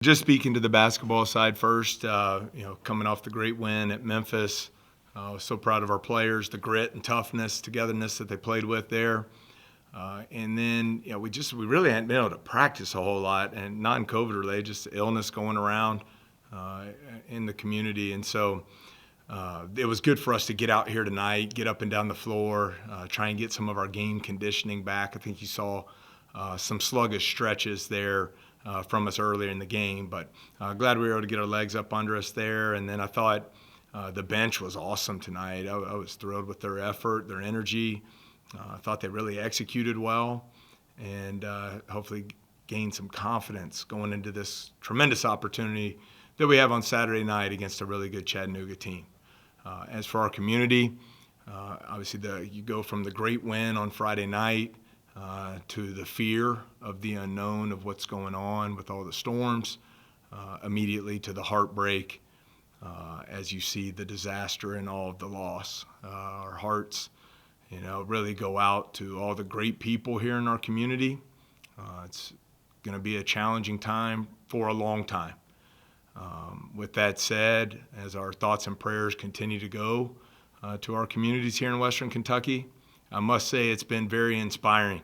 Just speaking to the basketball side first, coming off the great win at Memphis, so proud of our players, the grit and toughness, togetherness that they played with there. And then, we really hadn't been able to practice a whole lot, and non-COVID related, just illness going around in the community. And so it was good for us to get out here tonight, get up and down the floor, try and get some of our game conditioning back. I think you saw some sluggish stretches there from us earlier in the game, but glad we were able to get our legs up under us there. And then I thought the bench was awesome tonight. I was thrilled with their effort, their energy. I thought they really executed well, and hopefully gained some confidence going into this tremendous opportunity that we have on Saturday night against a really good Chattanooga team. As for our community, obviously you go from the great win on Friday night to the fear of the unknown of what's going on with all the storms, immediately to the heartbreak as you see the disaster and all of the loss. Our hearts, really go out to all the great people here in our community. It's going to be a challenging time for a long time. With that said, as our thoughts and prayers continue to go to our communities here in Western Kentucky, I must say it's been very inspiring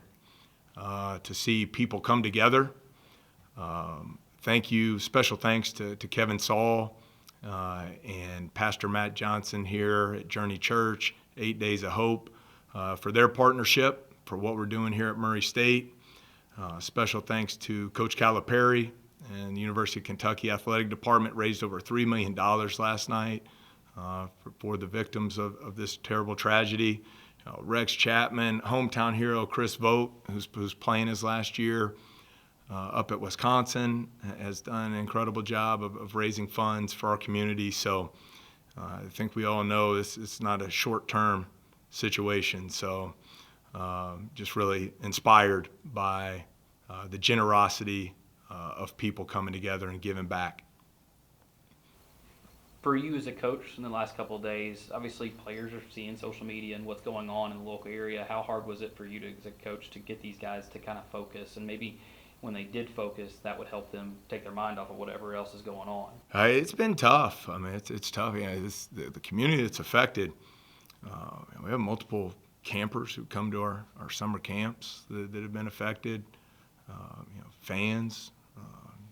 to see people come together. Thank you, special thanks to Kevin Saul and Pastor Matt Johnson here at Journey Church, 8 Days of Hope, for their partnership, for what we're doing here at Murray State. Special thanks to Coach Calipari and the University of Kentucky Athletic Department raised over $3 million last night for the victims of this terrible tragedy. Rex Chapman, hometown hero Chris Vogt, who's playing his last year up at Wisconsin, has done an incredible job of raising funds for our community. So I think we all know it's not a short-term situation. So just really inspired by the generosity of people coming together and giving back. For you as a coach in the last couple of days, obviously players are seeing social media and what's going on in the local area. How hard was it for you as a coach to get these guys to kind of focus, and maybe when they did focus, that would help them take their mind off of whatever else is going on? It's been tough. I mean, it's tough. The community that's affected, we have multiple campers who come to our summer camps that have been affected, fans,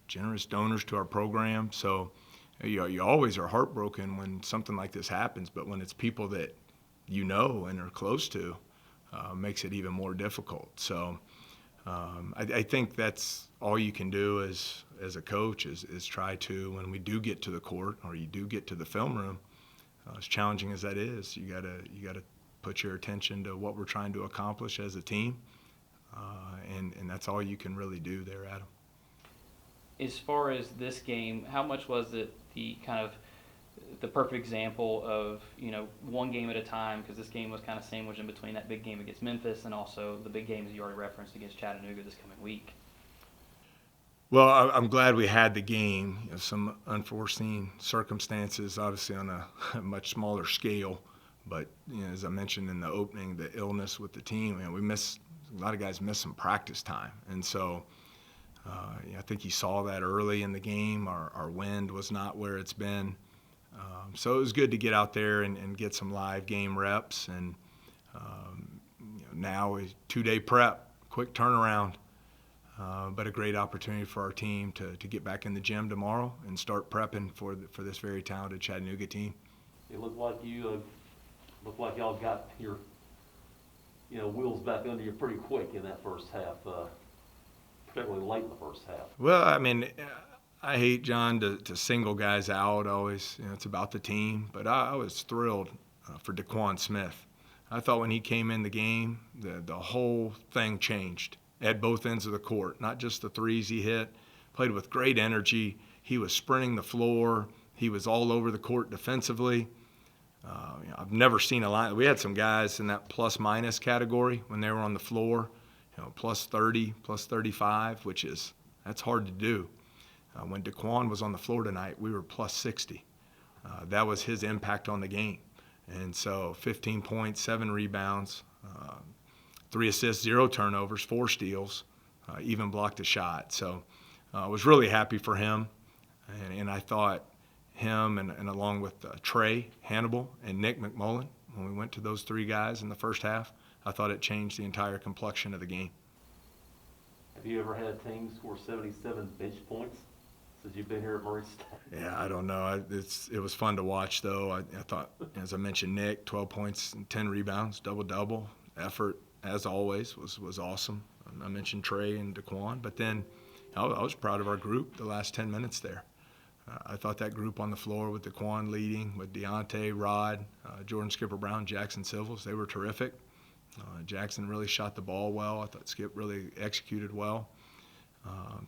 generous donors to our program. So you always are heartbroken when something like this happens, but when it's people that you know and are close to, makes it even more difficult. So I think that's all you can do as a coach is try to, when we do get to the court or you do get to the film room, as challenging as that is, you gotta put your attention to what we're trying to accomplish as a team, and that's all you can really do there, Adam. As far as this game, how much was it the perfect example of one game at a time, because this game was kind of sandwiched in between that big game against Memphis and also the big games you already referenced against Chattanooga this coming week? Well, I'm glad we had the game. Some unforeseen circumstances, obviously on a much smaller scale, but as I mentioned in the opening, the illness with the team, a lot of guys missed some practice time, and so I think you saw that early in the game. Our wind was not where it's been. So it was good to get out there and get some live game reps. And now a 2-day prep, quick turnaround, but a great opportunity for our team to get back in the gym tomorrow and start prepping for this very talented Chattanooga team. It looked like y'all got your wheels back under you pretty quick in that first half. Particularly late in the first half. Well, I mean, I hate, John, to single guys out always. It's about the team. But I was thrilled for DeQuan Smith. I thought when he came in the game, the whole thing changed at both ends of the court, not just the threes he hit. Played with great energy. He was sprinting the floor. He was all over the court defensively. I've never seen a line. We had some guys in that plus-minus category when they were on the floor. Plus 30, plus 35, that's hard to do. When DeQuan was on the floor tonight, we were plus 60. That was his impact on the game. And so 15 points, 7 rebounds, 3 assists, 0 turnovers, 4 steals, even blocked a shot. So I was really happy for him, and I thought him and along with Trey Hannibal and Nick McMullen, when we went to those three guys in the first half, I thought it changed the entire complexion of the game. Have you ever had a team score 77 bench points since you've been here at Murray State? Yeah, I don't know. It was fun to watch, though. I thought, as I mentioned, Nick, 12 points and 10 rebounds, double-double. Effort, as always, was awesome. I mentioned Trey and Daquan, but then I was proud of our group the last 10 minutes there. I thought that group on the floor with Daquan leading, with Deontay, Rod, Jordan Skipper Brown, Jackson Civils, they were terrific. Jackson really shot the ball well. I thought Skip really executed well.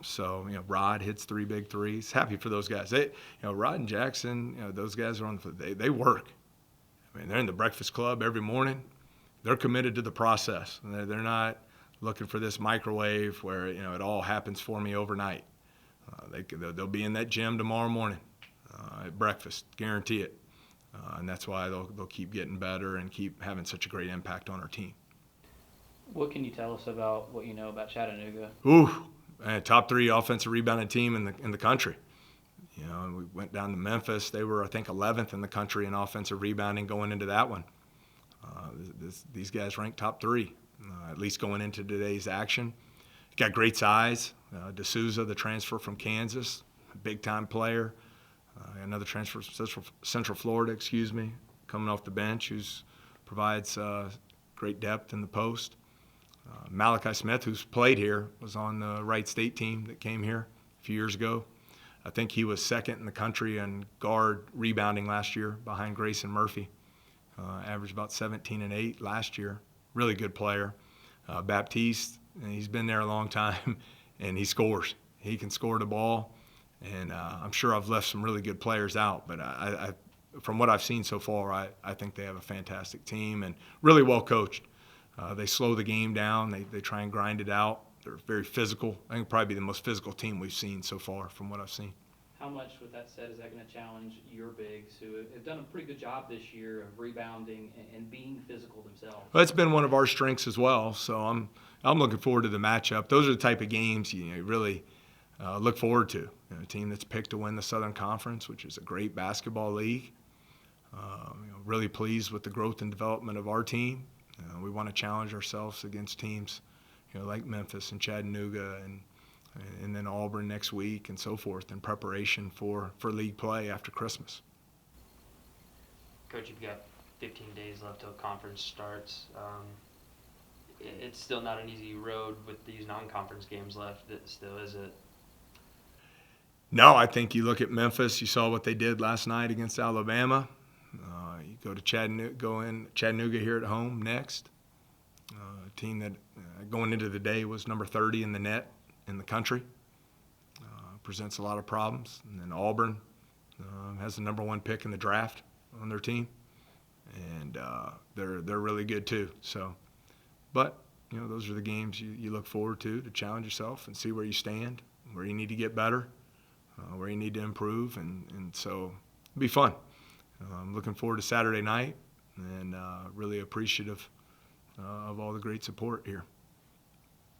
So, Rod hits 3 big threes. Happy for those guys. Rod and Jackson, those guys are on they work. I mean, they're in the breakfast club every morning. They're committed to the process. They're not looking for this microwave where, it all happens for me overnight. They'll be in that gym tomorrow morning at breakfast, guarantee it. And that's why they'll keep getting better and keep having such a great impact on our team. What can you tell us about what you know about Chattanooga? Ooh, man, top 3 offensive rebounding team in the country. And we went down to Memphis. They were, I think, 11th in the country in offensive rebounding going into that one. These guys ranked top 3, at least going into today's action. Got great size. D'Souza, the transfer from Kansas, big-time player. Another transfer from Central Florida, coming off the bench, who provides great depth in the post. Malachi Smith, who's played here, was on the Wright State team that came here a few years ago. I think he was 2nd in the country in guard rebounding last year behind Grayson Murphy. Averaged about 17 and 8 last year. Really good player. Baptiste, he's been there a long time, and he scores. He can score the ball, and I'm sure I've left some really good players out, but I from what I've seen so far, I think they have a fantastic team and really well coached. They slow the game down. They try and grind it out. They're very physical. I think probably the most physical team we've seen so far from what I've seen. How much, with that said, is that going to challenge your bigs who have done a pretty good job this year of rebounding and being physical themselves? Well, it's been one of our strengths as well, so I'm looking forward to the matchup. Those are the type of games you really look forward to. A team that's picked to win the Southern Conference, which is a great basketball league. Really pleased with the growth and development of our team. We want to challenge ourselves against teams like Memphis and Chattanooga and then Auburn next week and so forth in preparation for league play after Christmas. Coach, you've got 15 days left till conference starts. It's still not an easy road with these non-conference games left, still, is it? No, I think you look at Memphis, you saw what they did last night against Alabama. You go to Chattanooga here at home next. A team that going into the day was number 30 in the net in the country. Presents a lot of problems. And then Auburn has the number 1 pick in the draft on their team, and they're really good too. So, but those are the games you look forward to challenge yourself and see where you stand, where you need to get better, where you need to improve, and so it'll be fun. I'm looking forward to Saturday night, and really appreciative of all the great support here.